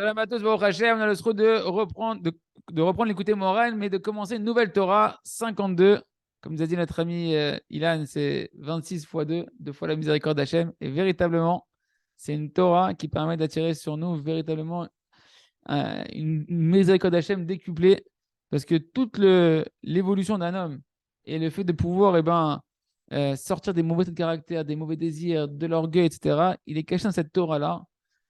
Shalom à tous, Baruch Hashem, on a le droit de reprendre l'écouter moral, mais de commencer une nouvelle Torah 52. Comme nous a dit notre ami Ilan, c'est 26 fois 2, 2 fois la miséricorde d'Hachem. Et véritablement, c'est une Torah qui permet d'attirer sur nous véritablement une miséricorde d'Hachem décuplée. Parce que toute l'évolution d'un homme et le fait de pouvoir sortir des mauvais traits de caractère, des mauvais désirs, de l'orgueil, etc., il est caché dans cette Torah-là.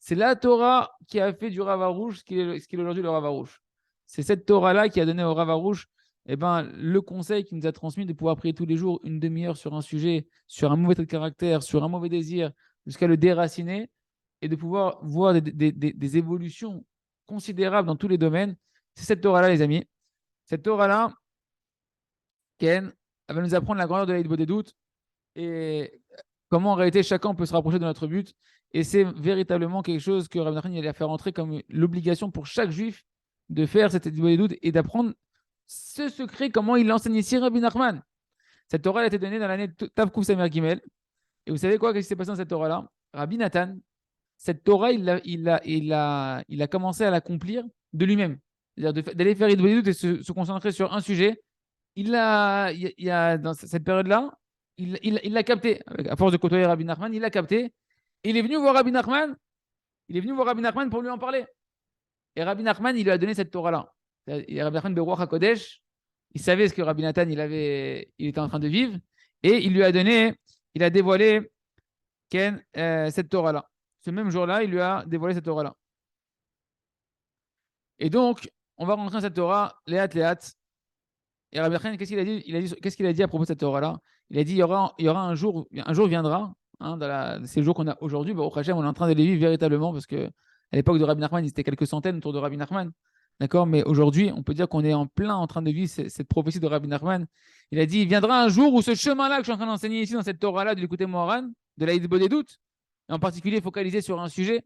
C'est la Torah qui a fait du Rav Arush ce qu'il est aujourd'hui le Rav Arush. C'est cette Torah-là qui a donné au Rav Arush le conseil qu'il nous a transmis de pouvoir prier tous les jours une demi-heure sur un sujet, sur un mauvais trait de caractère, sur un mauvais désir, jusqu'à le déraciner et de pouvoir voir des évolutions considérables dans tous les domaines. C'est cette Torah-là, les amis. Cette Torah-là, Ken, elle va nous apprendre la grandeur de l'Aïd des doutes et comment en réalité chacun peut se rapprocher de notre but. Et c'est véritablement quelque chose que Rabbi Nachman a fait rentrer comme l'obligation pour chaque juif de faire cette Aïd des doutes et d'apprendre ce secret, comment il l'enseigne ici Rabbi Nachman. Cette Torah a été donnée dans l'année Tav Kuf Samer Gimel. Et vous savez quoi, qu'est-ce qui s'est passé dans cette Torah-là? Rabbi Nathan, cette Torah, il a commencé à l'accomplir de lui-même. C'est-à-dire d'aller faire Aïd des doutes et se concentrer sur un sujet. Dans cette période-là, il l'a capté. À force de côtoyer Rabbi Nachman, il l'a capté. Et il est venu voir Rabbi Nachman. Il est venu voir Rabbi Nachman pour lui en parler. Et Rabbi Nachman, il lui a donné cette Torah-là. Et Rabbi Nachman de Ruach HaKodesh, il savait ce que Rabbi Nathan il était en train de vivre. Et il lui a donné, il a dévoilé cette Torah-là. Ce même jour-là, il lui a dévoilé cette Torah-là. Et donc, on va rentrer dans cette Torah, Léat, Léat. Et Rabbi Nachman, qu'est-ce qu'il a dit à propos de cette Torah-là? Il a dit il y aura un jour viendra, hein, ces jours qu'on a aujourd'hui, bah, au Hachem, on est en train de les vivre véritablement, parce que à l'époque de Rabbi Nachman, il était quelques centaines autour de Rabbi Nachman. D'accord? Mais aujourd'hui, on peut dire qu'on est en plein en train de vivre cette prophétie de Rabbi Nachman. Il a dit il viendra un jour où ce chemin-là que je suis en train d'enseigner ici, dans cette Torah-là, de l'écouter Moharan, de l'Aïd des doutes, et en particulier focalisé sur un sujet,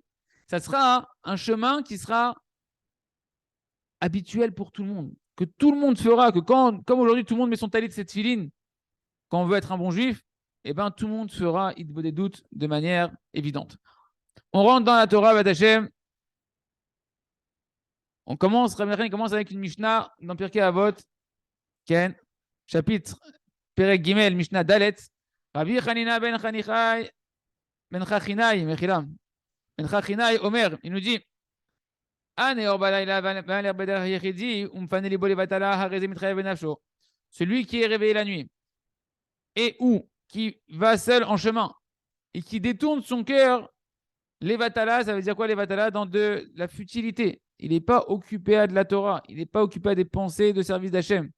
ça sera un chemin qui sera habituel pour tout le monde, que tout le monde fera, que comme aujourd'hui tout le monde met son talit de cette filine, quand on veut être un bon juif, eh ben tout le monde fera Idbo des doutes de manière évidente. On rentre dans la Torah, Batachem. On commence avec une Mishnah dans Pirkei Avot, Ken, chapitre Perek Gimel, Mishnah Dalet. Rabbi Chanina ben Chanichai, ben Chachinai, Mechila, ben Chachinai, Omer, il nous dit celui qui est réveillé la nuit et ou qui va seul en chemin et qui détourne son cœur, les vatala, ça veut dire quoi les vatala? Dans de la futilité. Il n'est pas occupé à de la Torah, il n'est pas occupé à des pensées de service d'Hachem.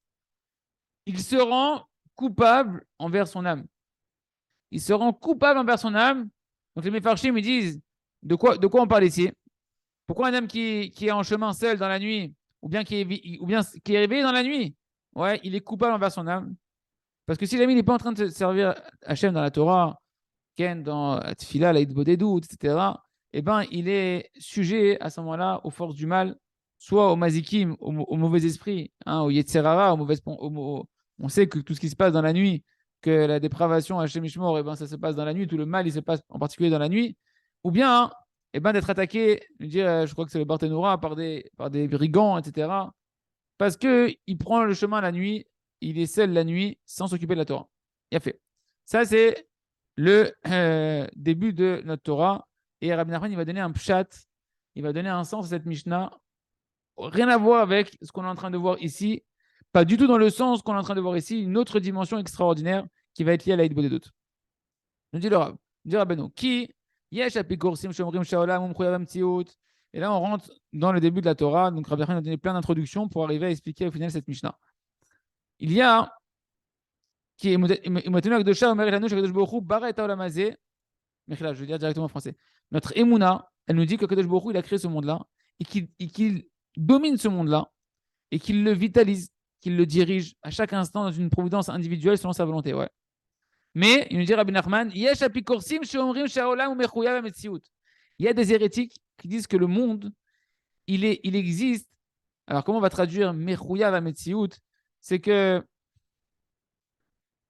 Il se rend coupable envers son âme. Il se rend coupable envers son âme. Donc les Mefarshim me disent de quoi on parle ici? Pourquoi un homme qui est en chemin seul dans la nuit, ou bien qui est réveillé dans la nuit, ouais, il est coupable envers son âme? Parce que si l'ami n'est pas en train de servir Hachem dans la Torah, Ken dans Tfila, l'Aïd Bodedou, etc., eh ben, il est sujet à ce moment-là aux forces du mal, soit au mazikim, au mauvais esprit, hein, au yetzerara, on sait que tout ce qui se passe dans la nuit, que la dépravation Hachem Ishmor, eh ben, ça se passe dans la nuit, tout le mal, il se passe en particulier dans la nuit, ou bien hein, eh ben, d'être attaqué, je crois que c'est le Barthénoura, par des brigands, etc., parce qu'il prend le chemin la nuit, il est seul la nuit sans s'occuper de la Torah. Il a fait. Ça, c'est le début de notre Torah. Et Rabbi Nachman, il va donner un pshat, il va donner un sens à cette Mishnah. Rien à voir avec ce qu'on est en train de voir ici. Pas du tout dans le sens qu'on est en train de voir ici. Une autre dimension extraordinaire qui va être liée à l'Aïd Bodedut. Nous dit le Rab. Nous dit Rabbeinu. Qui yesh apikorsim shomrim shaolam umchuyavam tziut. Et là, on rentre dans le début de la Torah. Donc, Rabbi Nachman a donné plein d'introductions pour arriver à expliquer au final cette Mishnah. Il y a qui est de Shah, Omer Elanu, Shakadosh Baruch Bara et Olamazé. Mais là, je vais dire directement en français. Notre Emouna, elle nous dit que Kadosh Baruch il a créé ce monde-là et qu'il domine ce monde-là et qu'il le vitalise, qu'il le dirige à chaque instant dans une providence individuelle selon sa volonté. Ouais. Mais, il nous dit Rabbi Nachman, il y a des hérétiques qui disent que le monde, il existe. Alors, comment on va traduire Mechouyav Ametsiout? C'est que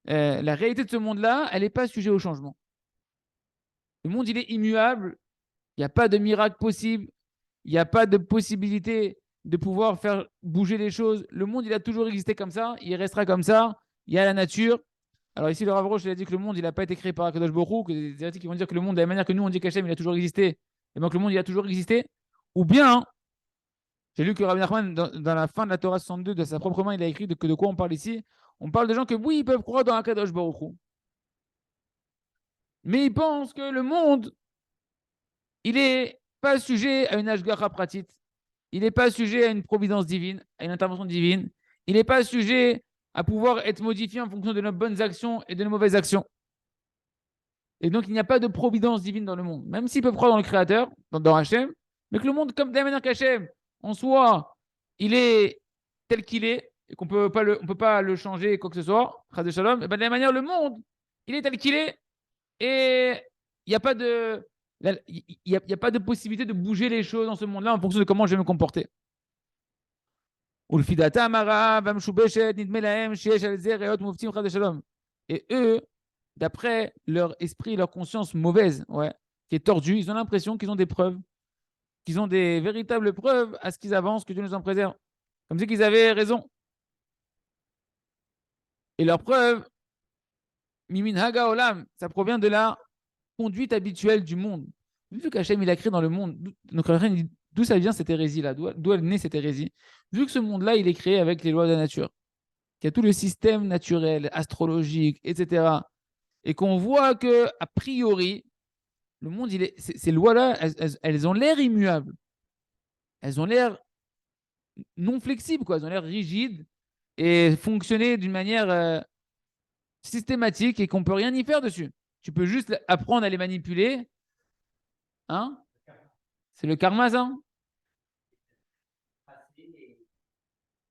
la réalité de ce monde-là, elle n'est pas sujet au changement. Le monde, il est immuable. Il n'y a pas de miracle possible. il n'y a pas de possibilité de pouvoir faire bouger les choses. Le monde, il a toujours existé comme ça, il restera comme ça. Il y a la nature. Alors ici, le Rav Roche, il a dit que le monde, il n'a pas été créé par Akadosh Baruch Hu, que des hérétiques qui vont dire que le monde, de la manière que nous, on dit qu'Hachem, il a toujours existé, et donc le monde, il a toujours existé. Ou bien, j'ai lu que Rabbi Nachman, dans la fin de la Torah 62, de sa propre main, il a écrit de quoi on parle ici. On parle de gens que, oui, ils peuvent croire dans Akadosh Baruch Hu, mais ils pensent que le monde, il n'est pas sujet à une Ashgacha pratit. Il n'est pas sujet à une providence divine, à une intervention divine. Il n'est pas sujet à pouvoir être modifié en fonction de nos bonnes actions et de nos mauvaises actions. Et donc, il n'y a pas de providence divine dans le monde. Même s'ils peuvent croire dans le Créateur, dans Hachem, mais que le monde, comme de la manière qu'Hachem, en soi, il est tel qu'il est, et qu'on peut pas on peut pas le changer, quoi que ce soit, Chas de Shalom, et ben de la manière, le monde, il est tel qu'il est, et il n'y a pas de. Il n'y a pas de possibilité de bouger les choses dans ce monde-là en fonction de comment je vais me comporter. Et eux, d'après leur esprit, leur conscience mauvaise, ouais, qui est tordue, ils ont l'impression qu'ils ont des preuves, qu'ils ont des véritables preuves à ce qu'ils avancent, que Dieu nous en préserve. Comme si qu'ils avaient raison. Et leur preuve, Mimin Haga Olam, ça provient de la conduite habituelle du monde. Vu qu'Hachem, il a créé dans le monde, donc d'où ça vient cette hérésie-là, d'où elle naît cette hérésie. Vu que ce monde-là, il est créé avec les lois de la nature, qu'il y a tout le système naturel, astrologique, etc. Et qu'on voit que, a priori, le monde, ces lois-là, elles ont l'air immuables. Elles ont l'air non flexibles, quoi. Elles ont l'air rigides et fonctionner d'une manière systématique et qu'on ne peut rien y faire dessus. Tu peux juste apprendre à les manipuler. Hein? C'est le karma, ça?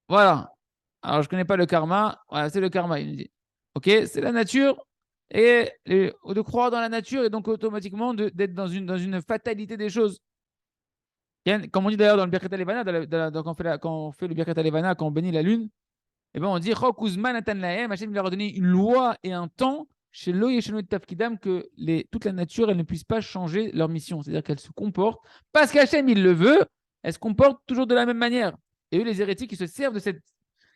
Voilà. Alors, je ne connais pas le karma. Voilà, c'est le karma, il nous dit. Ok, c'est la nature. Et de croire dans la nature et donc automatiquement d'être dans une fatalité des choses. Comme on dit d'ailleurs dans le Birkat Levana, quand on fait le Birkat Levana, quand on bénit la lune, et ben on dit Hachem lui a donné une loi et un temps chez Lo Yeshenu Tafkidam que toute la nature elle ne puisse pas changer leur mission. C'est-à-dire qu'elle se comporte, parce qu'Hachem il le veut, elle se comporte toujours de la même manière. Et eux, les hérétiques, ils se servent de cette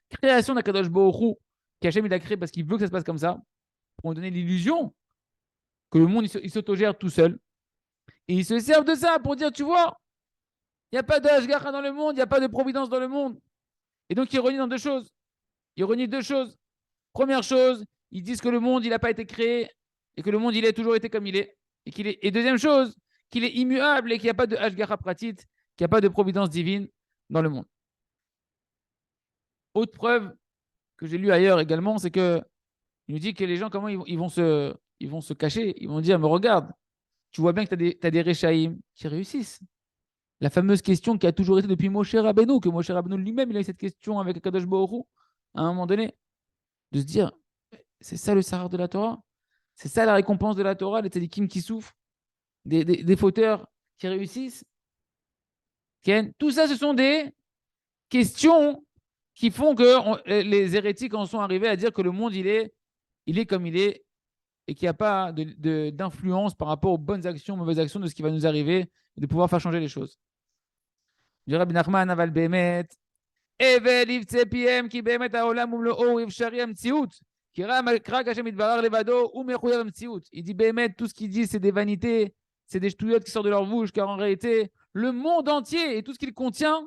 création d'Akadosh Baruch Hu qu'Hachem il a créé parce qu'il veut que ça se passe comme ça, pour nous donner l'illusion que le monde il s'autogère tout seul. Et ils se servent de ça pour dire, tu vois, il n'y a pas de Hashgacha dans le monde, il n'y a pas de providence dans le monde. Et donc, ils renient dans deux choses. Ils renient deux choses. Première chose, ils disent que le monde, il n'a pas été créé et que le monde, il a toujours été comme il est. Et deuxième chose, qu'il est immuable et qu'il n'y a pas de Hashgacha pratit, qu'il n'y a pas de providence divine dans le monde. Autre preuve que j'ai lu ailleurs également, c'est que il nous dit que les gens, comment ils vont se cacher. Ils vont dire, mais regarde, tu vois bien que tu as des Réchaïm qui réussissent. La fameuse question qui a toujours été depuis Moshe Rabbeinu, que Moshe Rabbeinu lui-même, il a eu cette question avec Akadosh Baruch Hu, à un moment donné, de se dire, c'est ça le Sahar de la Torah, c'est ça la récompense de la Torah, les tzadikim qui souffrent, des fauteurs qui réussissent. Tout ça, ce sont des questions qui font que les hérétiques en sont arrivés à dire que le monde, il est comme il est, et qu'il n'y a pas d'influence par rapport aux bonnes actions, mauvaises actions de ce qui va nous arriver, et de pouvoir faire changer les choses. Rabbi Nachman, Aval Bemet, Evel Ivtse Piem, qui Bemet Haolam Umlo'o, Ivshari Amtsiut, qui Krak Hashem Idbarar Levado, Umechuyav Amtsiut. Il dit Bemet, tout ce qu'il dit, c'est des vanités, c'est des ch'touillottes qui sortent de leur bouche, car en réalité, le monde entier et tout ce qu'il contient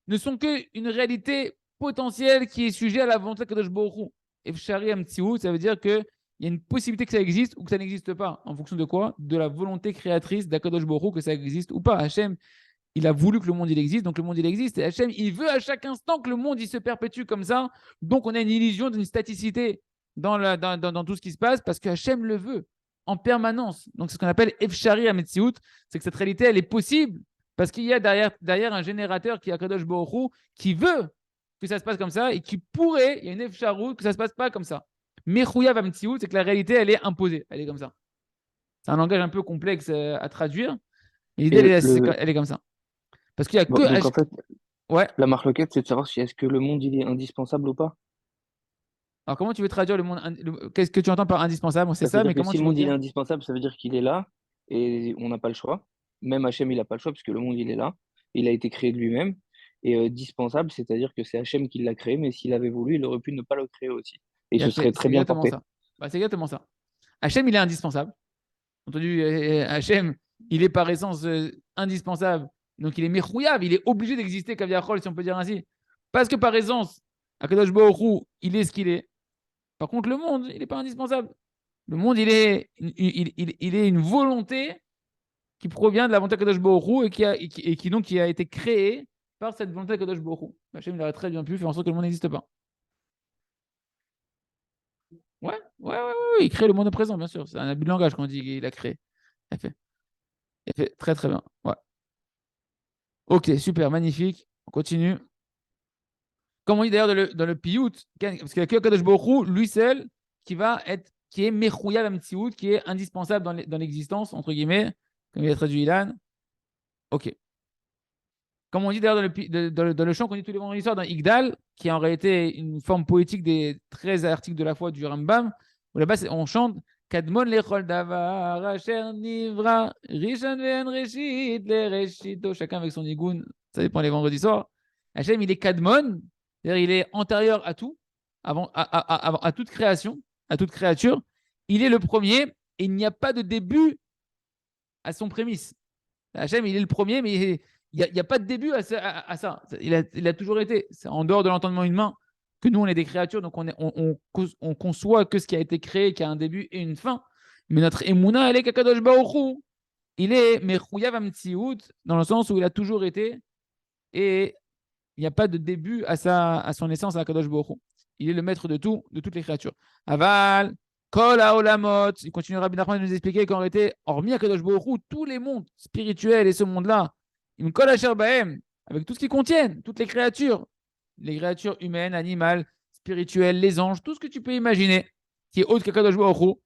ne sont qu'une réalité potentielle qui est sujet à la volonté de Kadosh Baruch Hu. Ivshari Amtsiut, ça veut dire que il y a une possibilité que ça existe ou que ça n'existe pas. En fonction de quoi? De la volonté créatrice d'Akadosh Baruch Hu, que ça existe ou pas. Hachem, il a voulu que le monde il existe, donc le monde il existe. Et Hachem, il veut à chaque instant que le monde il se perpétue comme ça. Donc on a une illusion d'une staticité dans tout ce qui se passe parce que Hachem le veut en permanence. Donc c'est ce qu'on appelle Efshari Ametsiout, c'est que cette réalité elle est possible parce qu'il y a derrière un générateur qui est Akadosh Baruch Hu qui veut que ça se passe comme ça et qui pourrait, il y a une Efsharut que ça se passe pas comme ça. Mechouyav Ametsiout, c'est que la réalité elle est imposée, elle est comme ça. C'est un langage un peu complexe à traduire. Mais l'idée elle est comme ça. Parce qu'il y a Bon, que. donc en fait, Ouais. la marloquette, c'est de savoir si est-ce que le monde il est indispensable ou pas. Alors, comment tu veux traduire le monde Qu'est-ce que tu entends par indispensable? C'est Bah, ça, c'est-à-dire mais que comment si tu le veux monde il est dire? indispensable, ça veut dire qu'il est là et on n'a pas le choix. Même Hachem, il n'a pas le choix puisque le monde il est là. il a été créé de lui-même et dispensable, c'est-à-dire que c'est Hachem qui l'a créé, mais s'il avait voulu, il aurait pu ne pas le créer aussi et Il a ce fait, serait c'est très bien exactement porté. ça. Bah, c'est exactement ça. Hachem, il est indispensable. Entendu, Hachem, il est par essence indispensable. Donc il est mechouyav, il est obligé d'exister, Kaviachol, si on peut dire ainsi. Parce que par essence, Akadosh Baruch Hu, il est ce qu'il est. Par contre, le monde, il n'est pas indispensable. Le monde, il est une volonté qui provient de la volonté de Kadosh Baruch Hu et qui donc qui a été créée par cette volonté de Kadosh Baruch Hu. Hachem, il aurait très bien pu faire en sorte que le monde n'existe pas. Ouais, il crée le monde présent, bien sûr. C'est un abus de langage quand on dit qu'il a créé. Il a fait. Il a fait très très bien. Ouais. Ok, super, magnifique. On continue. Comme on dit d'ailleurs dans le Piyut, parce qu'il y a que Kadosh Baruch Hu, lui seul, qui est Mechouyav Amtsiout, qui est indispensable dans l'existence, entre guillemets, comme il a traduit Ilan. Ok. Comme on dit d'ailleurs dans le chant qu'on dit tous les vendredis soirs dans Igdal, qui est en réalité une forme poétique des 13 articles de la foi du Rambam, où là-bas on chante Kadmon lechol davar asher nivra rishon ve'en reshit lereshito, chacun avec son nigoun, ça dépend les vendredis soirs. Hachem, il est Kadmon, c'est-à-dire il est antérieur à tout, à toute création, à toute créature. Il est le premier et il n'y a pas de début à son prémisse. Hachem, il est le premier, mais il n'y a pas de début à ça. Il a toujours été. C'est en dehors de l'entendement humain que nous, on est des créatures, donc on conçoit que ce qui a été créé, qui a un début et une fin. Mais notre Emouna, elle est Kakadosh Baruch. Il est Mechouyav Amtsiout, dans le sens où il a toujours été, et il n'y a pas de début à son essence à Kadosh Baruch. Il est le maître de tout, de toutes les créatures. Aval, Kol Haolamot. Il continue Rabbi Nachman de nous expliquer qu'en réalité, hormis Akadosh Baruch, tous les mondes spirituels et ce monde-là, Im Kol Asher Bahem, avec tout ce qu'ils contiennent, toutes les créatures humaines, animales, spirituelles, les anges, tout ce que tu peux imaginer, qui est autre qu'Akadosh Baruch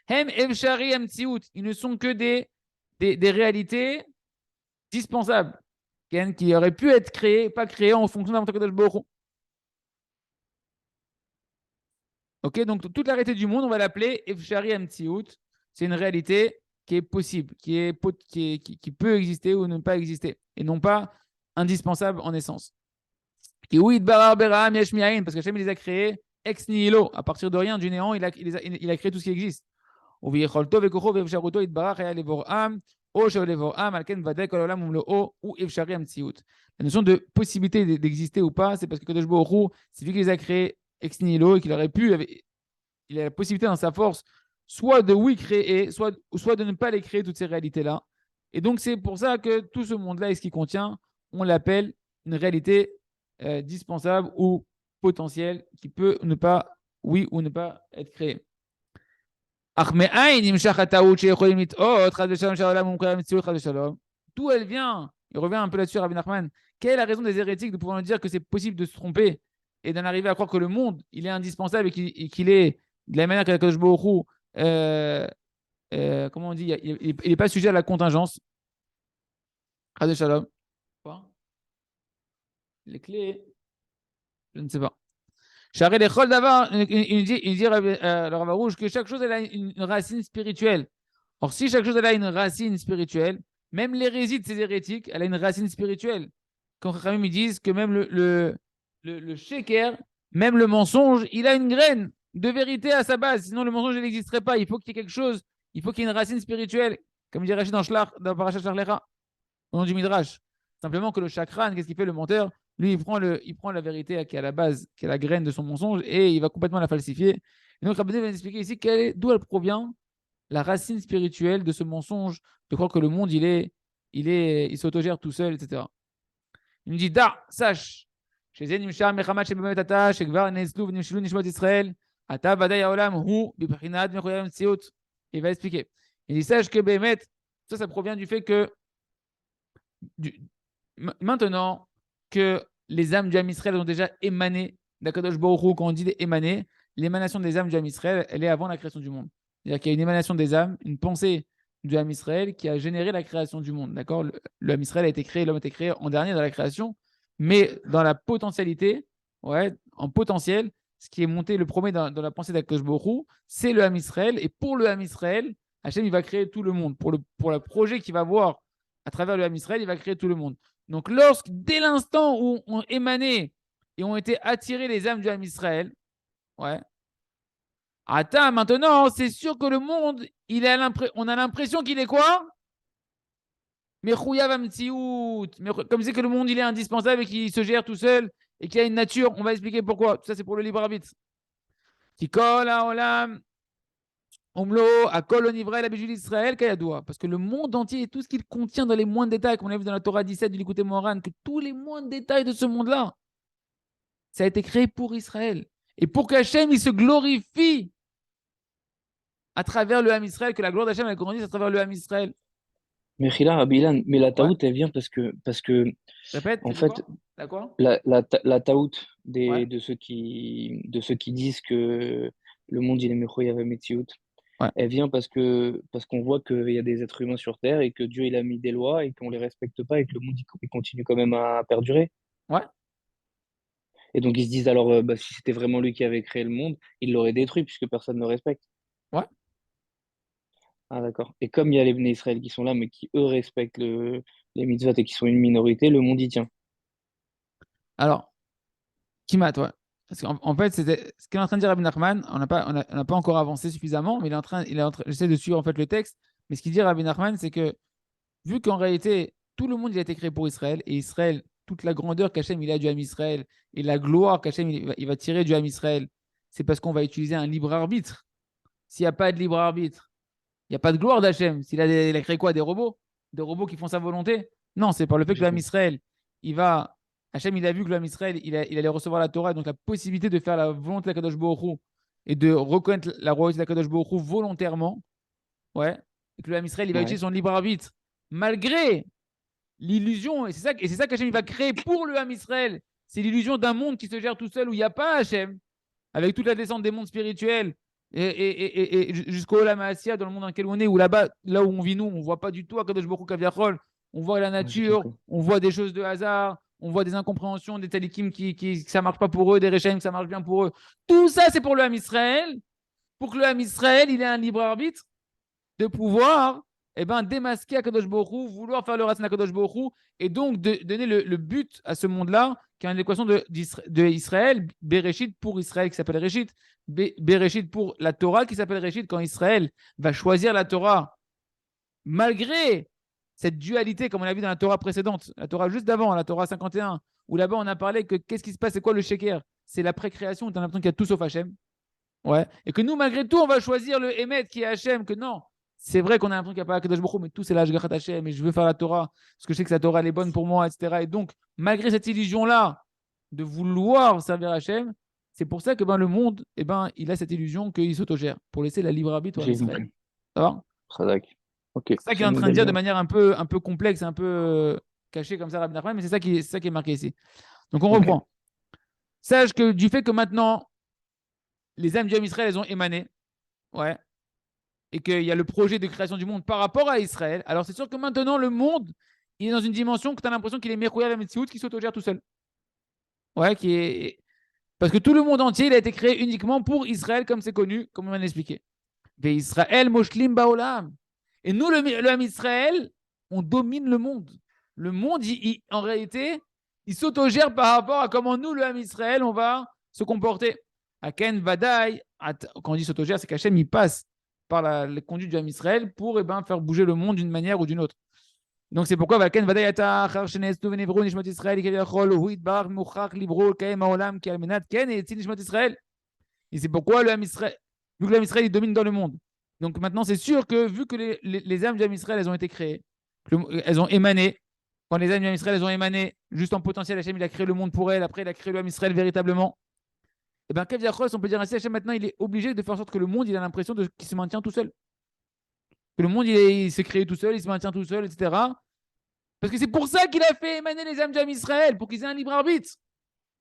Hem Evshari Amtsiout. Ils ne sont que des réalités dispensables qui auraient pu être créées, pas créées en fonction de la volonté d'Akadosh Baruch. Ok, donc toute la réalité du monde, on va l'appeler Efshari Amtsiout. C'est une réalité qui est possible, qui peut exister ou ne pas exister, et non pas indispensable en essence. Qui oui, Barar Beraham Yesh Miaïn, parce que Hachem, il les a créés ex nihilo, à partir de rien, du néant, il a créé tout ce qui existe. וביכולתו וכוחו ואפשרותו יתברך היה לבוראם, או שלבוראם, על כן ודאי כל העולם ומלואו הוא אפשרי המציאות. La notion de possibilité d'exister ou pas, c'est parce que Kadosh Baruch Hu, c'est lui qui les a créés ex nihilo et qu'il aurait pu, il a la possibilité dans sa force, soit de oui créer, soit de ne pas les créer, toutes ces réalités-là. Et donc, c'est pour ça que tout ce monde-là et ce qu'il contient, on l'appelle une réalité dispensable ou potentielle qui peut ne pas, oui ou ne pas être créée. D'où elle vient? Il revient un peu là-dessus, Rabbi Nachman. Quelle est la raison des hérétiques de pouvoir nous dire que c'est possible de se tromper et d'en arriver à croire que le monde, il est indispensable et qu'il est de la manière qu'Akadosh Baruch Hu, comment on dit, il n'est pas sujet à la contingence. Chas Shalom. Quoi? Les clés, je ne sais pas. Charé les chol d'avoir, il dit le Rav Rouge que chaque chose elle a une racine spirituelle. Or, si chaque chose elle a une racine spirituelle, même l'hérésie de ces hérétiques, elle a une racine spirituelle. Quand Chachamim ils disent que même le sheker, même le mensonge, il a une graine de vérité à sa base. Sinon, le mensonge n'existerait pas. Il faut qu'il y ait quelque chose, il faut qu'il y ait une racine spirituelle. Comme dit Rachid dans Parashat Sharlecha, au nom du Midrash. Simplement que le chakran, qu'est-ce qu'il fait le menteur? Lui, il prend la vérité qui est à la base, qui est la graine de son mensonge, et il va complètement la falsifier. Et donc, Rabbi va expliquer ici d'où elle provient la racine spirituelle de ce mensonge, de croire que le monde, il s'autogère tout seul, etc. Il me dit, da, sache, chez Nimshar, Mechamat, chez Bemetata, chez Gvar, Nezlou, Nimshilou, Nishmot Israël, Ata, Vadaï, Aolam, Hu, Biprinad, Mechoyam, Tsiot. Il va expliquer. Il dit, sache que Bemet, ça provient du fait que maintenant que les âmes du Ham Israël ont déjà émané d'Akadosh Baruch Hu, quand on dit émaner, l'émanation des âmes du Ham Israël, elle est avant la création du monde. C'est-à-dire qu'il y a une émanation des âmes, une pensée du Ham Israël qui a généré la création du monde. D'accord, le Ham Israël a été créé, l'homme a été créé en dernier dans la création, mais dans la potentialité, ouais, en potentiel, ce qui est monté le premier dans la pensée d'Akadosh Baruch Hu, c'est le Ham Israël. Et pour le Ham Israël, Hachem, il va créer tout le monde. Pour le projet qu'il va voir à travers le Ham Israël, il va créer tout le monde. Donc, dès l'instant où ont émané et ont été attirés les âmes du Ham Israël, ouais. Attends, maintenant, c'est sûr que le monde, on a l'impression qu'il est quoi? Mais comme c'est que le monde, il est indispensable et qu'il se gère tout seul et qu'il y a une nature, on va expliquer pourquoi. Tout ça, c'est pour le libre arbitre. Qui colle à Olam, Omlo, à Kol Onivra et la Bijou d'Israël, Kayadoua. Parce que le monde entier et tout ce qu'il contient dans les moindres détails, comme on a vu dans la Torah 17 du Likutei Moharan, que tous les moindres détails de ce monde-là, ça a été créé pour Israël. Et pour qu'Hachem, il se glorifie à travers le Ham Israël, que la gloire d'Hachem, elle grandisse à travers le Ham Israël. Mais Khila, Rabbi Ilan, mais la Ouais. taout, elle vient parce que, Répète, en t'as dit fait, quoi? T'as quoi? la taout Ouais. de ceux qui disent que le monde, il est Mechoyav Metsiout, Ouais. elle vient parce qu'on voit qu'il y a des êtres humains sur Terre et que Dieu, il a mis des lois et qu'on les respecte pas et que le monde, il continue quand même à perdurer. Ouais. Et donc, ils se disent alors, bah, si c'était vraiment lui qui avait créé le monde, il l'aurait détruit puisque personne ne le respecte. Ouais. Ah, d'accord. Et comme il y a les Bnei Israël qui sont là, mais qui, eux, respectent les mitzvot et qui sont une minorité, le monde y tient. Alors, Kimat, ouais. Parce qu'en en fait, c'était ce qu'il est en train de dire Rabbi Nachman, on n'a pas encore avancé suffisamment, mais j'essaie de suivre en fait le texte. Mais ce qu'il dit Rabbi Nachman, c'est que vu qu'en réalité, tout le monde il a été créé pour Israël, et Israël, toute la grandeur qu'Hachem il a du Ham Israël, et la gloire qu'Hachem il va tirer du Ham Israël, c'est parce qu'on va utiliser un libre arbitre. S'il n'y a pas de libre arbitre, il n'y a pas de gloire d'Hachem. Il a créé quoi? Des robots? Des robots qui font sa volonté? Non, c'est par le fait que Du l'âme tout. Israël, il va. Hachem, il a vu que l'âme Israël, il allait recevoir la Torah, donc la possibilité de faire la volonté de la Kadosh Baruch Hu et de reconnaître la royauté de la Kadosh Baruch Hu volontairement. Ouais. Et que l'âme Israël, il va Ouais. utiliser son libre arbitre, malgré l'illusion. Et c'est ça qu'Hachem, il va créer pour le âme Israël. C'est l'illusion d'un monde qui se gère tout seul où il n'y a pas Hachem, avec toute la descente des mondes spirituels et jusqu'au Olam Assia, dans le monde dans lequel on est, où là-bas, là où on vit nous, on ne voit pas du tout Akadosh Baruch Hu Kaviachol, on voit la Ouais, j'ai nature, compris. on voit des choses de hasard, on voit des incompréhensions, des talikim que ça ne marche pas pour eux, des réchaim que ça marche bien pour eux. Tout ça, c'est pour le Ham Israël, pour que le Ham Israël, il ait un libre arbitre de pouvoir démasquer Akadosh Baruch Hu, vouloir faire le racine Akadosh Baruch Hu, et donc de donner le but à ce monde-là, qui est une équation d'Israël, Bereshit pour Israël qui s'appelle Réchit, Bereshit pour la Torah qui s'appelle Réchit, quand Israël va choisir la Torah, malgré cette dualité, comme on l'a vu dans la Torah précédente, la Torah juste d'avant, la Torah 51, où là-bas on a parlé que qu'est-ce qui se passe, c'est quoi le Sheker? C'est la précréation, tu as l'impression qu'il y a tout sauf Hachem. Ouais. Et que nous, malgré tout, on va choisir le Emet qui est Hachem, que non. C'est vrai qu'on a l'impression qu'il n'y a pas Akadosh Baruch Hu, mais tout c'est l'Ashgachat Hachem, et je veux faire la Torah, parce que je sais que la Torah elle est bonne pour moi, etc. Et donc, malgré cette illusion-là de vouloir servir Hachem, c'est pour ça que le monde, il a cette illusion qu'il s'autogère, pour laisser la libre arbitre à J'ai Israël. compris. Ça va? Sadak. Ok, C'est ça qu'il c'est est un en train de modèle dire de bien. manière un peu complexe, un peu cachée comme ça, Rabbi Nachman, mais c'est ça qui est marqué ici. Donc on Ok. reprend. Sache que du fait que maintenant, les âmes du Israël, elles ont émané, ouais, et qu'il y a le projet de création du monde par rapport à Israël, alors c'est sûr que maintenant, le monde, il est dans une dimension que tu as l'impression qu'il est Merouya la Metsiout, qui s'autogère tout seul. Ouais, qui est. Parce que tout le monde entier, il a été créé uniquement pour Israël, comme c'est connu, comme on vient d'expliquer. Mais Israël, Moshlim Baolam. Et nous, le Ham Israël, on domine le monde. Le monde, en réalité, il s'autogère par rapport à comment nous, le Ham Israël, on va se comporter. Aken Vadaï, quand on dit s'autogère, c'est qu'Hachem, il passe par les conduites du Ham Israël pour faire bouger le monde d'une manière ou d'une autre. Donc c'est pourquoi Valken Vadaï Ata, Achar Shenestu Venevru Nishmat Israël, Kevachol, Hu Itbar, Muchach, Libro, Kaem Haolam, Ki Almenat, Ken et Etzil Nishmat Israël. Et c'est pourquoi le Ham Israël, vu que le Ham Israël il domine dans le monde. Donc maintenant, c'est sûr que vu que les âmes du Ham Israël, elles ont été créées, elles ont émané, quand les âmes du Ham Israël, elles ont émané, juste en potentiel, Hachem, il a créé le monde pour elles, après, il a créé le Ham Israël véritablement. Et bien, Kev Yachros, on peut dire ainsi, Hachem, maintenant, il est obligé de faire en sorte que le monde, il a l'impression qu'il se maintient tout seul. Que le monde, il s'est créé tout seul, il se maintient tout seul, etc. Parce que c'est pour ça qu'il a fait émaner les âmes du Ham Israël, pour qu'ils aient un libre arbitre.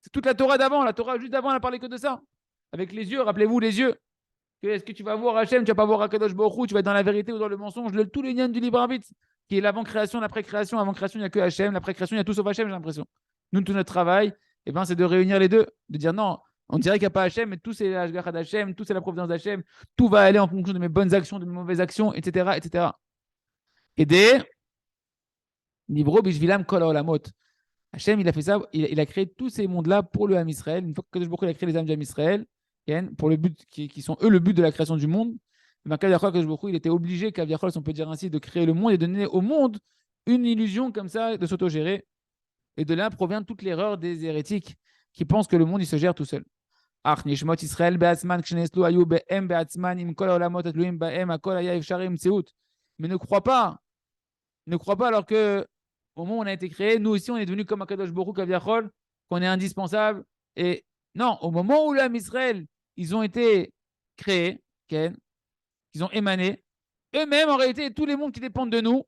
C'est toute la Torah d'avant. La Torah juste d'avant, elle a parlé que de ça. Avec les yeux, rappelez-vous, les yeux. Est-ce que tu vas voir Hachem, tu vas pas voir Akadosh Baruch Hu, tu vas être dans la vérité ou dans le mensonge, tous les liens du libre arbitre, qui est l'avant-création, l'après-création. Avant-création, il n'y a que Hachem, l'après-création, il y a tout sauf Hachem, j'ai l'impression. Nous, tout notre travail, c'est de réunir les deux, de dire non, on dirait qu'il n'y a pas Hachem, mais tout c'est l'Ashgachat d'Hachem, tout c'est la providence d'Hachem, tout va aller en fonction de mes bonnes actions, de mes mauvaises actions, etc. etc. Aider Nivro bishvilam kol haolamot. Hachem, il a fait ça, il a créé tous ces mondes-là pour le Ham Israël. Une fois que Kadosh Baruch Hu, il a créé les âmes du Ham Israël, pour le but, qui sont eux le but de la création du monde, ben, Kadosh Baruch Hu, il était obligé, Kaviachol, si on peut dire ainsi, de créer le monde et de donner au monde une illusion comme ça de s'autogérer. Et de là provient toute l'erreur des hérétiques qui pensent que le monde, il se gère tout seul. Ach, nishmot Israël be'atzman, ksheneslu ayu be'em be'atzman, im kol haolamot atluim ba'em, hakol haya efshari mtseut. Mais ne crois pas alors que au moment où on a été créé, nous aussi, on est devenu comme Akadosh Baruch Hu, Kaviachol, qu'on est indispensable. Et non, au moment où l'âme Israël, ils ont été créés, Ken, ils ont émané, eux-mêmes, en réalité, tous les mondes qui dépendent de nous,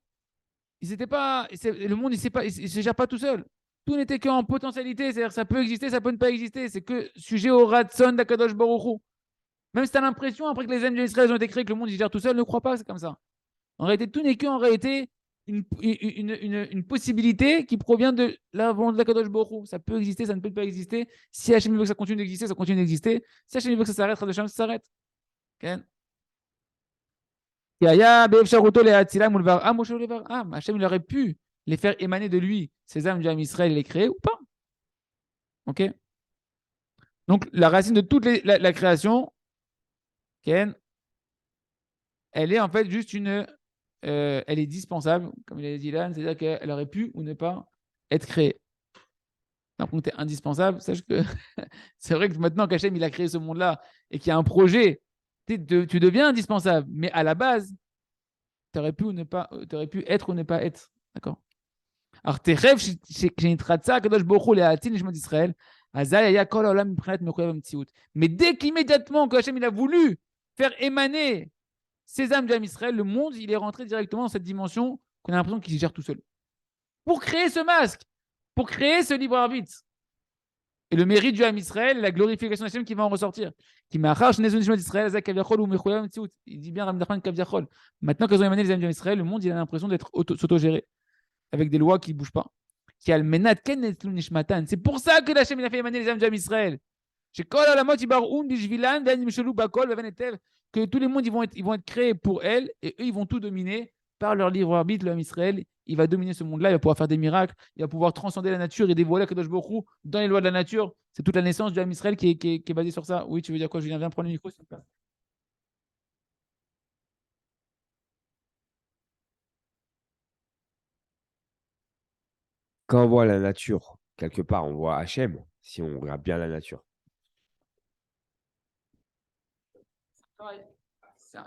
ils étaient pas, le monde, il se gère pas tout seul. Tout n'était qu'en potentialité, c'est-à-dire ça peut exister, ça peut ne pas exister. C'est que sujet au ratson d'Akadosh Baruch Hu. Même si tu as l'impression, après que les âmes d'Israël ont été créés, que le monde il se gère tout seul, ne crois pas que c'est comme ça. En réalité, tout n'est qu'en réalité une possibilité qui provient de la volonté de Kadosh Baruch Hu. Ça peut exister, ça ne peut pas exister. Si Hachem veut que ça continue d'exister, ça continue d'exister. Si Hachem veut que ça s'arrête, ça s'arrête. Okay? Hachem il aurait pu les faire émaner de lui, ces âmes du Ham Israël, les créer ou pas. Ok. Donc, la racine de toute la création, Ken, elle est en fait juste elle est dispensable, comme il a dit là, c'est-à-dire qu'elle aurait pu ou ne pas être créée. Par contre, tu es indispensable, sache que c'est vrai que maintenant qu'Hachem il a créé ce monde-là et qu'il y a un projet, tu deviens indispensable. Mais à la base, tu aurais pu ou ne pas, t'aurais pu être ou ne pas être. D'accord. Alors, tes rêves, mais dès qu'immédiatement que Hachem il a voulu faire émaner ces âmes d'Am Israël, le monde, il est rentré directement dans cette dimension qu'on a l'impression qu'il se gère tout seul. Pour créer ce masque, pour créer ce libre arbitre. Et le mérite du Ham Israël, la glorification d'Hachem qui va en ressortir. Il dit bien Rabbi Nachman Kaviachol. Maintenant qu'ils ont émané les âmes d'Israël, le monde il a l'impression d'être s'autogéré avec des lois qui ne bougent pas. C'est pour ça que l'Hachem il a fait émaner les âmes d'Israël. Que tous les mondes ils vont être créés pour elles et eux ils vont tout dominer par leur libre arbitre, l'homme Israël. Il va dominer ce monde-là, il va pouvoir faire des miracles, il va pouvoir transcender la nature et dévoiler Kadosh Baruch Hu dans les lois de la nature. C'est toute la naissance du homme Israël qui est basée sur ça. Oui, tu veux dire quoi, Julien? Viens prendre le micro, s'il te plaît. Quand on voit la nature, quelque part, on voit Hachem, si on regarde bien la nature.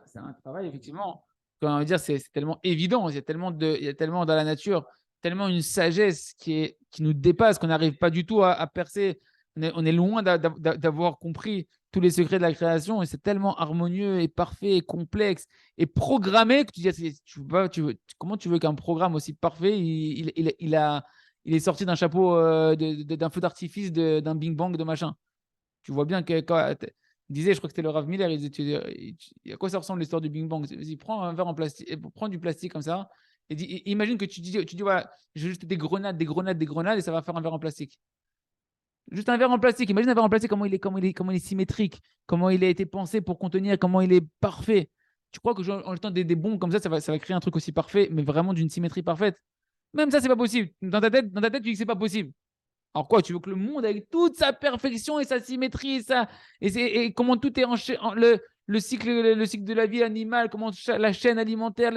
C'est un travail, effectivement. Quand on va dire, c'est tellement évident, il y a tellement dans la nature, tellement une sagesse qui nous dépasse, qu'on n'arrive pas du tout à percer. On est loin d'avoir compris tous les secrets de la création, et c'est tellement harmonieux et parfait et complexe et programmé que tu dis, comment tu veux qu'un programme aussi parfait, il est sorti d'un chapeau, d'un feu d'artifice, d'un Bing Bang, de machin. Tu vois bien que quand il disait, je crois que c'était le Rav Miller, il disait, à quoi ça ressemble l'histoire du Big Bang? Vas-y, prends un verre en plastique, prends du plastique comme ça, et imagine que tu dis, voilà, je veux juste des grenades, des grenades, des grenades, et ça va faire un verre en plastique. Juste un verre en plastique. Imagine un verre en plastique, comment il est symétrique, comment il a été pensé pour contenir, comment il est parfait. Tu crois que en jetant des bombes comme ça va créer un truc aussi parfait, mais vraiment d'une symétrie parfaite? Même ça, c'est pas possible. Dans ta tête, tu dis que c'est pas possible. Alors quoi, tu veux que le monde, avec toute sa perfection et sa symétrie, et comment tout est le cycle de la vie animale, comment la chaîne alimentaire,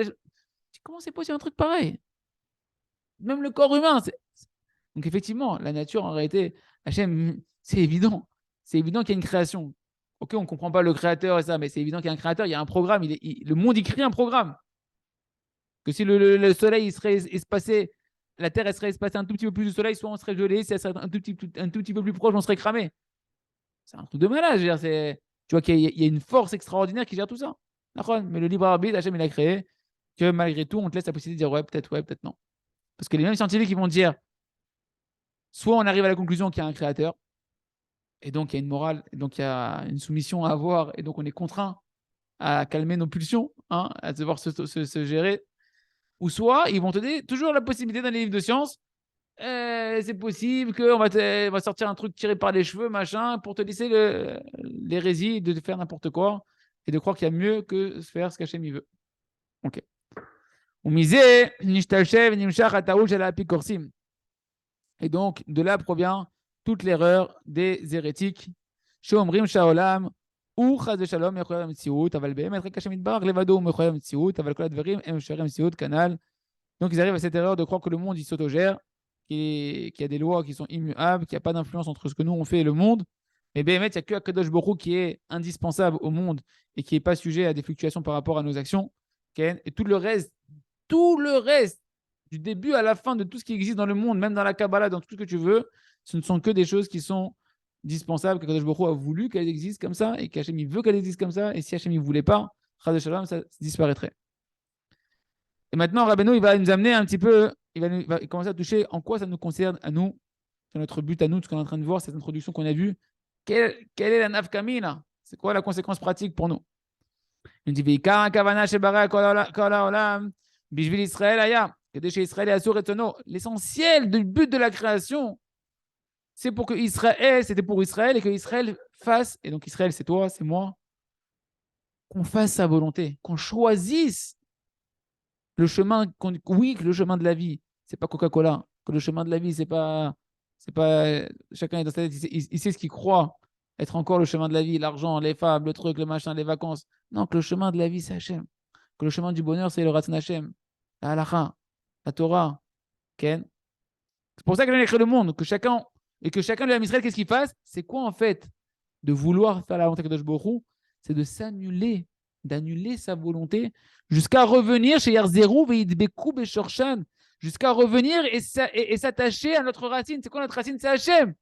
comment c'est possible un truc pareil? Même le corps humain. Donc effectivement, la nature, en réalité, Hachem, c'est évident. C'est évident qu'il y a une création. Ok, on ne comprend pas le créateur et ça, mais c'est évident qu'il y a un créateur, il y a un programme. Le monde, il crée un programme. Que si le soleil il serait espacé, la Terre elle serait espacée un tout petit peu plus du soleil, soit on serait gelé, si elle serait un tout petit peu plus proche, on serait cramé. C'est un truc de malade. Je veux dire, tu vois qu'il y a une force extraordinaire qui gère tout ça. Mais le libre arbitre, Hachem, il a créé que malgré tout, on te laisse la possibilité de dire ouais, peut-être non. Parce que les mêmes scientifiques qui vont dire soit on arrive à la conclusion qu'il y a un créateur, et donc il y a une morale, et donc il y a une soumission à avoir, et donc on est contraint à calmer nos pulsions, hein, à devoir se gérer. Ou soit ils vont te donner toujours la possibilité dans les livres de sciences, c'est possible qu'on va sortir un truc tiré par les cheveux, machin, pour te laisser l'hérésie de faire n'importe quoi et de croire qu'il y a mieux que faire ce qu'Hachem il veut. Ok. Umisé, nishtalshev, nimshach, ataouch, ala apikorsim. Et donc, de là provient toute l'erreur des hérétiques. Sheomrim shaolam, ou chaz de shalom, mechoyer metziut, aval behem, etre kashem idbar, levado, mechoyer metziut, aval kol adverim, em sherem metziut, canal. Donc, ils arrivent à cette erreur de croire que le monde, il s'autogère, qu'il y a des lois qui sont immuables, qu'il n'y a pas d'influence entre ce que nous, on fait et le monde. Mais Béhémet, il n'y a que Akadosh Baruch Hu qui est indispensable au monde et qui n'est pas sujet à des fluctuations par rapport à nos actions. Et tout le reste, du début à la fin de tout ce qui existe dans le monde, même dans la Kabbalah, dans tout ce que tu veux, ce ne sont que des choses qui sont dispensables, qu'Akadosh Baruch Hu a voulu qu'elles existent comme ça et qu'Hachem il veut qu'elles existent comme ça. Et si Hachem ne voulait pas, Chas Shalom, ça disparaîtrait. Et maintenant, Rabbeinu, il va nous amener un petit peu, il va commencer à toucher en quoi ça nous concerne à nous, c'est notre but à nous, ce qu'on est en train de voir, cette introduction qu'on a vue. Quelle est la nafkamina? C'est quoi la conséquence pratique pour nous? Il dit l'essentiel du but de la création, c'est pour que Israël, c'était pour Israël et que Israël fasse, et donc Israël, c'est toi, c'est moi, qu'on fasse sa volonté, qu'on choisisse le chemin, oui, que le chemin de la vie, c'est pas Coca-Cola, que le chemin de la vie, c'est pas chacun est dans sa tête, il sait ce qu'il croit être encore le chemin de la vie, l'argent, les femmes, le truc, le machin, les vacances. Non, que le chemin de la vie, c'est Hachem. Que le chemin du bonheur, c'est le Ratzon Hachem, la Halacha, la Torah. Ken. C'est pour ça que j'ai écrit le monde, que chacun de l'Israël, Israël, qu'est-ce qu'il fasse? C'est quoi en fait? De vouloir faire la volonté de Kadosh Baruch Hu, c'est de s'annuler, d'annuler sa volonté jusqu'à revenir chez Yarzerou, Veidbekou, Beshorshan, jusqu'à revenir et s'attacher à notre racine. C'est quoi notre racine? C'est Hachem.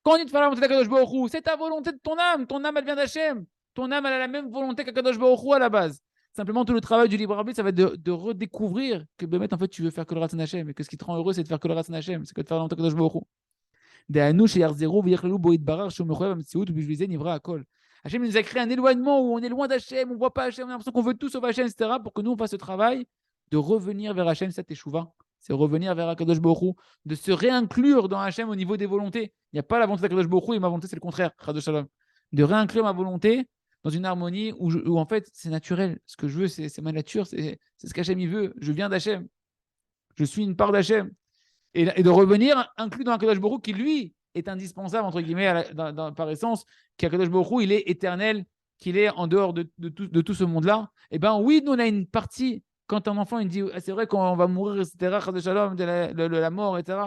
Quand on dit de faire la volonté d'Akadosh Baruch Hu, c'est ta volonté de ton âme. Ton âme, elle vient d'Hachem. Ton âme, elle a la même volonté qu'Akadosh Baruch Hu à la base. Simplement, tout le travail du libre arbitre, ça va être de redécouvrir que, en fait, tu veux faire que le Ratzon Hachem. Et que ce qui te rend heureux, c'est de faire que le Ratzon Hachem. C'est que de faire la volonté d'Akadosh Baruch Hu. Hachem nous a créé un éloignement où on est loin d'Hachem, on ne voit pas Hachem, on a l'impression qu'on veut tout sauf Hachem, etc. Pour que nous, on fasse ce travail de revenir vers Hachem, c'est Teshuvah. C'est revenir vers Akadosh Baruch Hu, de se réinclure dans Hachem au niveau des volontés. Il n'y a pas la volonté d'Akadosh Baruch Hu et ma volonté, c'est le contraire. De réinclure ma volonté dans une harmonie où en fait, c'est naturel. Ce que je veux, c'est ma nature, c'est ce qu'Hachem il veut. Je viens d'Hachem. Je suis une part d'Hachem. Et de revenir inclus dans Akadosh Baruch Hu qui, lui, est indispensable, entre guillemets, par essence, qu'Akadosh Baruch Hu, il est éternel, qu'il est en dehors de tout ce monde-là. Eh bien, oui, nous, on a une partie, quand un enfant, il dit, ah, c'est vrai qu'on va mourir, etc., de la mort, etc.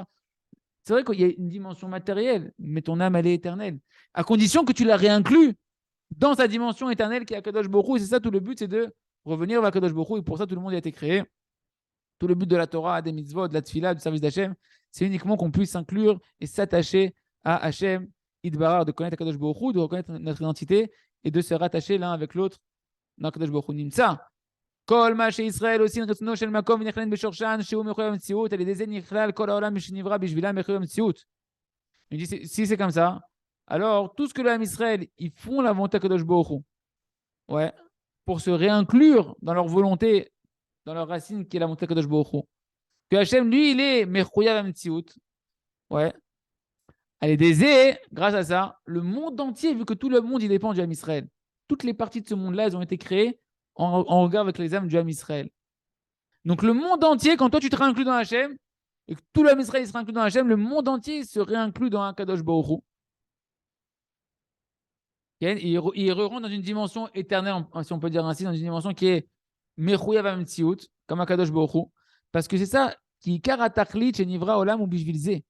C'est vrai qu'il y a une dimension matérielle, mais ton âme, elle est éternelle. À condition que tu la réinclus dans sa dimension éternelle qui est Akadosh Baruch Hu. Et c'est ça, tout le but, c'est de revenir vers Akadosh Baruch Hu. Et pour ça, tout le monde a été créé. Tout le but de la Torah, des mitzvot, de la tfila, du service d'Hachem, c'est uniquement qu'on puisse s'inclure et s'attacher à Hachem, Idbarar, de connaître Akadosh Baruch Hu, de reconnaître notre identité et de se rattacher l'un avec l'autre dans Akadosh Baruch Hu. Nimsa. Kol ma she Israël aussi retno shel makom v'nechlen beshorshan sheu mechoyev metziut el yedei nichlal kol haolam mishnivra bishvila mechoyev metziut. Il dit si c'est comme ça, alors tout ce que l'âme Israël ils font la volonté Akadosh Baruch Hu, ouais, pour se réinclure dans leur volonté, dans leur racine qui est la volonté Akadosh Baruch Hu. Que Hachem, lui, il est mechoyev metziut. Ouais. Elle est désée, grâce à ça, le monde entier, vu que tout le monde il dépend du Ham Israël. Toutes les parties de ce monde-là, elles ont été créées en regard avec les âmes du Ham Israël. Donc le monde entier, quand toi tu te réinclus dans Hachem, et que tout le Ham Israël sera inclus dans Hachem, le monde entier se réinclut dans un Kadosh Baruch Hu. Il re-rentre dans une dimension éternelle, si on peut dire ainsi, dans une dimension qui est Mechouyav Amtsiout, comme un Kadosh Baruch Hu. Parce que c'est ça qui karatachlit chez Nivra Olam ou Bishvilze.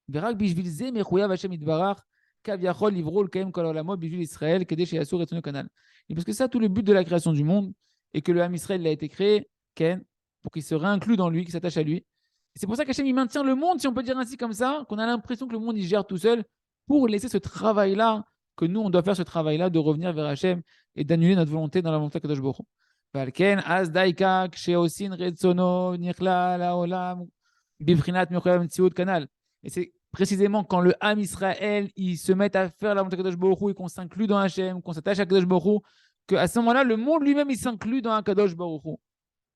Verak Bishvilze, Mechouyav Hashem Idbarach, Kaviachol Livrol Kaim Kol Olamo, Bishvil Israël, Kedesh et Asur et Tonu Kanal. Et parce que ça, tout le but de la création du monde, et que le Ham Israël a été créé, Ken, pour qu'il se réinclue dans lui, qu'il s'attache à lui. Et c'est pour ça qu'Hachem il maintient le monde, si on peut dire ainsi comme ça, qu'on a l'impression que le monde il gère tout seul, pour laisser ce travail-là, que nous on doit faire ce travail-là, de revenir vers Hachem et d'annuler notre volonté dans la volonté de Kadosh Baruch Hu. Valken, Az Daika, Ksheosin, Retsono, Nichla, Laolam, Bivrinat, Mechoyav, Mtsiut, Kanal. Et c'est précisément quand le Ham Israël, ils se mettent à faire la volonté de Kadosh Baruch Hu et qu'on s'inclut dans Hachem, qu'on s'attache à Kadosh Baruch Hu, qu'à ce moment-là, le monde lui-même, il s'inclut dans un Kadosh Baruch Hu.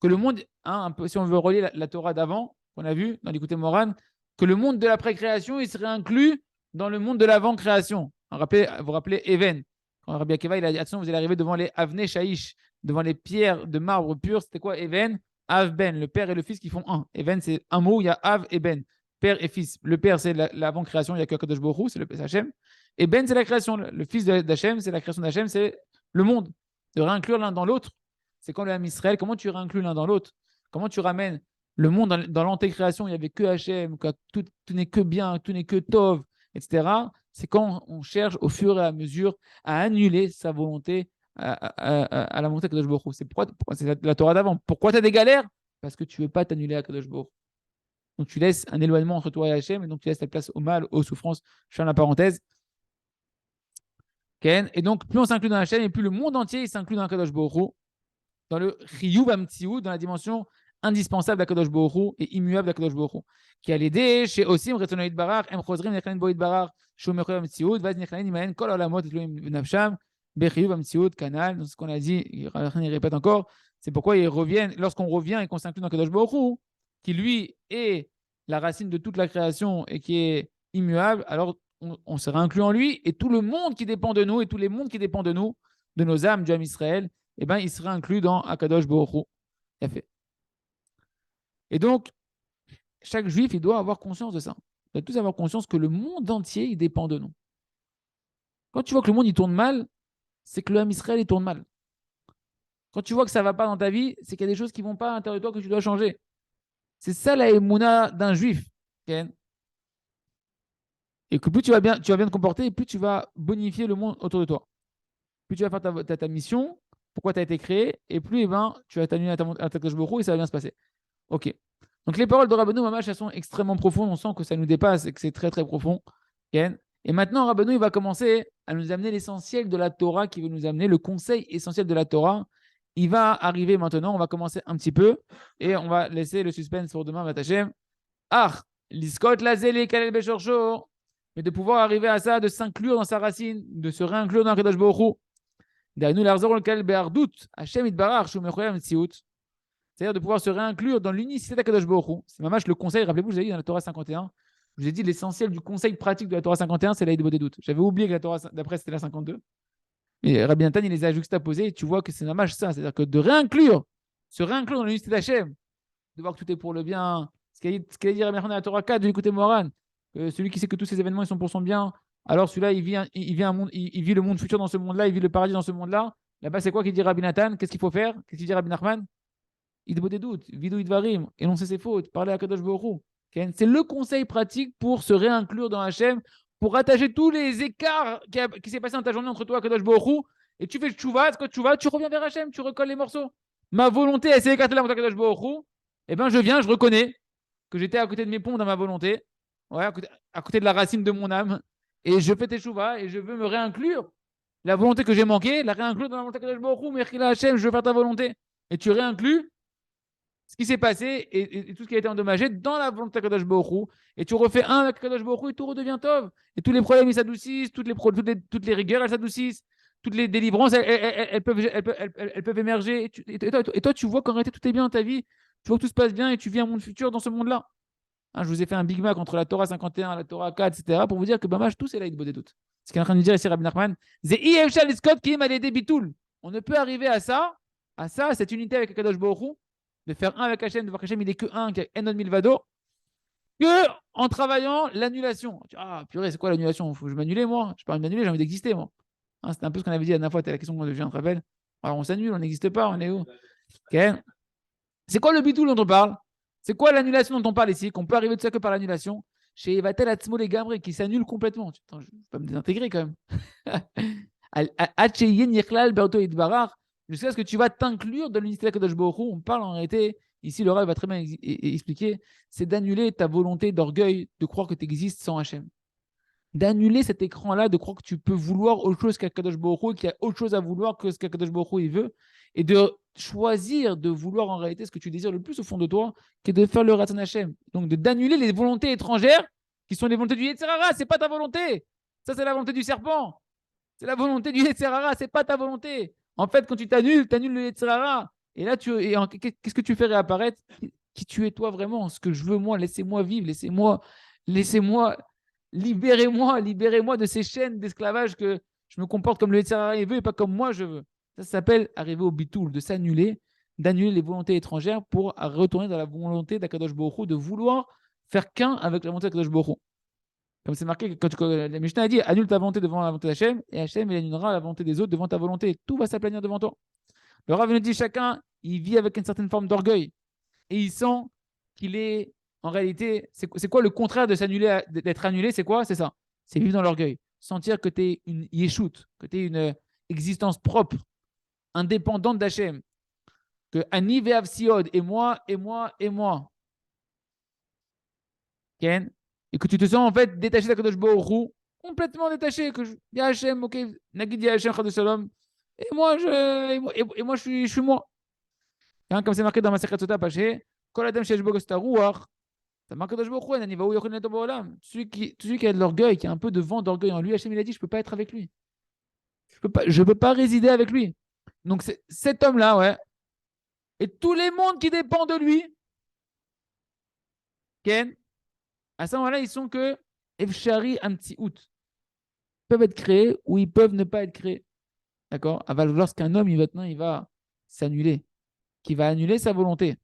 Que le monde, un peu, si on veut relier la Torah d'avant, qu'on a vu dans l'Écouté Moran, que le monde de la pré-création, il serait inclus dans le monde de l'avant-création. Vous vous rappelez Even, quand Rabbi Akiva, il a dit, attention, vous allez arriver devant les Avnei Shaïch, devant les pierres de marbre pur, c'était quoi Even? Av Ben, le père et le fils qui font un. Et Ben, c'est un mot, il y a Av et Ben, père et fils. Le père, c'est l'avant-création, il n'y a que Kadosh Baruch Hu, c'est Hachem. Et Ben, c'est la création. Le fils d'Hachem, c'est la création d'Hachem, c'est le monde. De réinclure l'un dans l'autre. C'est comme le Ham Israël, comment tu réinclus l'un dans l'autre? Comment tu ramènes le monde dans l'antécréation, il n'y avait que Hachem, tout n'est que bien, tout n'est que Tov, etc. C'est quand on cherche au fur et à mesure à annuler sa volonté à la volonté de Kadosh Baruch Hu. C'est la Torah d'avant. Pourquoi tu as des galères? Parce que tu ne veux pas t'annuler à Kadosh Baruch Hu. Donc tu laisses un éloignement entre toi et Hachem, et donc tu laisses ta place au mal, aux souffrances. Je ferme la parenthèse. Ken. Et donc, plus on s'inclut dans Hachem, et plus le monde entier s'inclut dans Kadosh Baruch Hu, dans le Chiyuv Amtsiut, dans la dimension indispensable d'Akadosh Baruch Hu et immuable d'Akadosh Baruch Hu. Qui a l'aider chez Osim, Retonoïd Barar, M. Chozrim, Nechlen Boïd Barar, Shomechoy Amtsiut, Vaz Nechlen Imaen, Kol Olamot, Etloim Nafsham, Bechiyuv Amtsiut, Canal. Donc, ce qu'on a dit, il répète encore. C'est pourquoi ils reviennent, lorsqu'on revient et qu'on s'inclut dans Kadosh Baruch Hu, qui lui est la racine de toute la création et qui est immuable, alors on se réinclut en lui, et tout le monde qui dépend de nous, et tous les mondes qui dépendent de nous, de nos âmes, du Ham Israël, eh ben, il sera inclus dans Akadosh Baruch Hu. Il a fait. Et donc, chaque juif, il doit avoir conscience de ça. Il doit tous avoir conscience que le monde entier, il dépend de nous. Quand tu vois que le monde, il tourne mal, c'est que le Ham Israël, il tourne mal. Quand tu vois que ça ne va pas dans ta vie, c'est qu'il y a des choses qui ne vont pas à l'intérieur de toi que tu dois changer. C'est ça la émouna d'un juif. Okay? Et que plus tu vas bien te comporter, et plus tu vas bonifier le monde autour de toi. Plus tu vas faire ta mission, pourquoi tu as été créé, et plus tu vas t'annuler à ta Kadosh Baruch Hu et ça va bien se passer. Ok. Donc les paroles de Rabbeinu Mamash, elles sont extrêmement profondes. On sent que ça nous dépasse et que c'est très très profond. Okay. Et maintenant, Rabbeinu, il va commencer à nous amener l'essentiel de la Torah, qui veut nous amener le conseil essentiel de la Torah. Il va arriver maintenant. On va commencer un petit peu et on va laisser le suspense pour demain. Vatachem. Ah, l'iskot lazeli kalel beshorcho. Mais de pouvoir arriver à ça, de s'inclure dans sa racine, de se réinclure dans Kadosh Baruch Hu. Derrière l'arzor lequel be'ardout Hashem itbarach shumechoyam tziut. C'est-à-dire de pouvoir se réinclure dans l'unicité d'Akadosh Baruch Hu. C'est mamash le conseil, rappelez-vous, je vous ai dit dans la Torah 51, je vous ai dit l'essentiel du conseil pratique de la Torah 51, c'est l'aïd des doutes. J'avais oublié que la Torah d'après c'était la 52. Mais Rabbi Nathan, il les a juxtaposés et tu vois que c'est mamash ça. C'est-à-dire que de se réinclure dans l'unicité d'Hachem, de voir que tout est pour le bien. Ce qu'il a dit Rabbi Nathan dans la Torah 4, de l'écouter Moran, celui qui sait que tous ces événements ils sont pour son bien, alors celui-là, il vit le monde futur dans ce monde-là, il vit le paradis dans ce monde-là. Là-bas, c'est quoi qu'il dit Rabbi Nathan? Qu'est-ce qu'il faut faire? Qu'est-ce qu'il dit Rabbi Nachman? Il des doutes, vidou idvarim, énoncer ses fautes, parler à Kadosh Baruch Hu. Okay? C'est le conseil pratique pour se réinclure dans Hachem, pour rattacher tous les écarts qui s'est passé dans ta journée entre toi et Kadosh Baruch Hu, et tu fais tchouva, tu reviens vers Hachem, tu recolles les morceaux. Ma volonté, elle s'est écartée là entre Kadosh Baruch Hu, et bien je viens, je reconnais que j'étais à côté de mes ponts dans ma volonté, ouais, à côté de la racine de mon âme, et je fais tes tchouva, et je veux me réinclure. La volonté que j'ai manquée, la réinclure dans la volonté de Kadosh Baruch Hu, Mechila Hachem, je veux faire ta volonté. Et tu réinclus ce qui s'est passé et tout ce qui a été endommagé dans la volonté de Kadosh Baruch Hu, et tu refais un avec Kadosh Baruch Hu et tout redevient tov. Et tous les problèmes ils s'adoucissent, toutes les rigueurs elles s'adoucissent, toutes les délivrances elles peuvent émerger. Et toi, tu vois qu'en réalité tout est bien dans ta vie, tu vois que tout se passe bien et tu vis un monde futur dans ce monde-là. Hein, je vous ai fait un Big Mac entre la Torah 51, la Torah 4, etc. pour vous dire que Bamash, tout c'est là, il des doutes. Ce qu'il est en train de dire ici Rabbi Nachman, on ne peut arriver à ça, cette unité avec Kadosh Baruch Hu, de faire un avec Hachem, de voir qu'Hachem il est que un, qu'il y a Enon Milvado, que en travaillant l'annulation. Ah, purée, c'est quoi l'annulation? Faut que je m'annule moi? Je parle de m'annuler, j'ai envie d'exister moi. Hein, c'était un peu ce qu'on avait dit la dernière fois, c'était la question que je viens de rappeler. Alors on s'annule, on n'existe pas, on est où? Okay. C'est quoi le bitoul dont on parle? C'est quoi l'annulation dont on parle ici? Qu'on peut arriver de ça que par l'annulation? Chez Evatel Atzmo les Gamré, qui s'annule complètement. Attends, je ne vais pas me désintégrer quand même. Jusqu'à ce que tu vas t'inclure dans l'unité de Kadosh Baruch Hu. On parle en réalité, ici le Rav va très bien expliquer, c'est d'annuler ta volonté d'orgueil de croire que tu existes sans Hachem. D'annuler cet écran-là, de croire que tu peux vouloir autre chose qu'Akadosh Baruch Hu, qu'il y a autre chose à vouloir que ce qu'Akadosh Baruch Hu il veut, et de choisir de vouloir en réalité ce que tu désires le plus au fond de toi, qui est de faire le Ratzon Hachem. Donc d'annuler les volontés étrangères qui sont les volontés du Yetzer Hara, c'est pas ta volonté. Ça, c'est la volonté du serpent. C'est la volonté du Yetzer Hara, c'est pas ta volonté. En fait, quand tu t'annules le Yetzer Hara. Et là, qu'est-ce que tu fais réapparaître? Qui tu es toi vraiment? Ce que je veux moi, laissez-moi vivre, laissez-moi, libérez-moi de ces chaînes d'esclavage que je me comporte comme le Yetzer Hara veut et pas comme moi je veux. Ça s'appelle arriver au bitoul, de s'annuler, d'annuler les volontés étrangères pour retourner dans la volonté d'Akadosh Baruch Hu, de vouloir faire qu'un avec la volonté d'Akadosh Baruch Hu. Comme c'est marqué, quand la Mishnah a dit annule ta volonté devant la volonté d'Hachem, et Hachem il annulera la volonté des autres devant ta volonté. Tout va s'aplanir devant toi. Le Rav nous dit chacun, il vit avec une certaine forme d'orgueil et il sent qu'il est en réalité. C'est quoi le contraire de s'annuler, d'être annulé? C'est quoi? C'est ça. C'est vivre dans l'orgueil. Sentir que tu es une yeshut, que tu es une existence propre, indépendante d'Hachem. Que Ani ve'av siod, et moi, et moi, et moi. Ken? Et que tu te sens en fait détaché d'Akadosh Baruch Hu, complètement détaché. Que il y a Hachem, ok, Nagid ya Hachem, Chad Shalom. Et moi je suis moi. Hein, comme c'est marqué dans ma Secret Sota, Paché, Kol Adam Shesh Bo Gosta Ruach, c'est marqué Akadosh Baruch Hu, Nani Vahu Yochel Neto Ba'olam. Celui qui a de l'orgueil, qui a un peu de vent d'orgueil en lui, Hachem il a dit, je peux pas être avec lui. Je peux pas résider avec lui. Donc cet homme-là, ouais, et tous les mondes qui dépendent de lui, Ken, à ce moment-là, ils sont que Efshari Amtsiout. Ils peuvent être créés ou ils peuvent ne pas être créés. D'accord? Lorsqu'un homme, maintenant, il va s'annuler, qui va annuler sa volonté,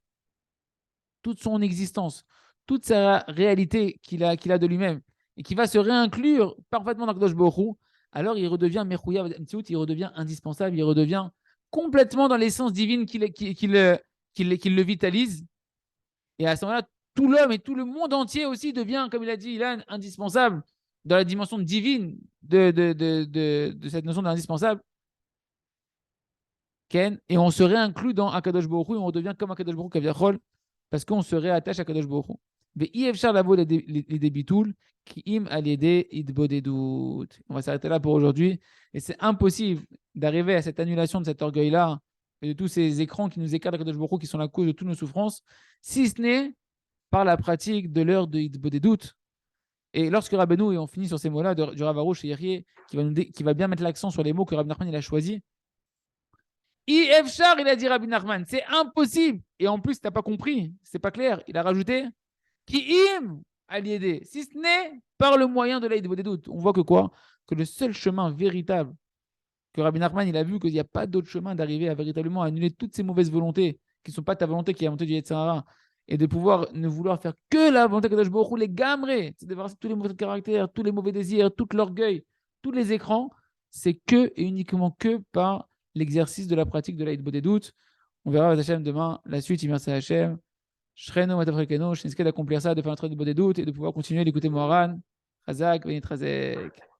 toute son existence, toute sa réalité qu'il a de lui-même, et qui va se réinclure parfaitement dans Kadosh Baruch Hu, alors il redevient Mechouyav Amtsiout, il redevient indispensable, il redevient complètement dans l'essence divine qui le vitalise. Et à ce moment-là, tout l'homme et tout le monde entier aussi devient, comme il a dit, il est indispensable dans la dimension divine de cette notion d'indispensable. Ken, et on se réinclut dans Akadosh Baruch Hu, et on redevient comme Akadosh Baruch Hu Kaviachol, parce qu'on se réattache à Akadosh Baruch Hu. Les débitouls, qui im aliédé idbodedut. On va s'arrêter là pour aujourd'hui. Et c'est impossible d'arriver à cette annulation de cet orgueil-là et de tous ces écrans qui nous écartent d'Akadosh Baruch Hu, qui sont la cause de toutes nos souffrances, si ce n'est par la pratique de l'heure de idbodedut. Et lorsque Rabbeinu, et on finit sur ces mots-là du Rav Arush et Yerie, qui va bien mettre l'accent sur les mots que Rabbi Nachman il a choisis, Efchar, il a dit Rabbi Nachman, c'est impossible. Et en plus, tu n'as pas compris, c'est pas clair. Il a rajouté Ki im à l'aider, si ce n'est par le moyen de l'aide des doutes. On voit que quoi? Que le seul chemin véritable que Rabbi Nachman il a vu qu'il n'y a pas d'autre chemin d'arriver à véritablement annuler toutes ces mauvaises volontés qui ne sont pas ta volonté, qui est la volonté du Yetzirah, et de pouvoir ne vouloir faire que la volonté de Kadosh Baruch Hu, les gamrer, c'est débarrasser tous les mauvais caractères, tous les mauvais désirs, tout l'orgueil, tous les écrans, c'est que et uniquement que par l'exercice de la pratique de l'aide des doutes. On verra avec Hachem demain la suite, il merci à Hachem. Shreno Matafrekeno, je d'accomplir ça, de faire un travail de des doutes et de pouvoir continuer d'écouter Moharan, Chazak, Benit Chazek.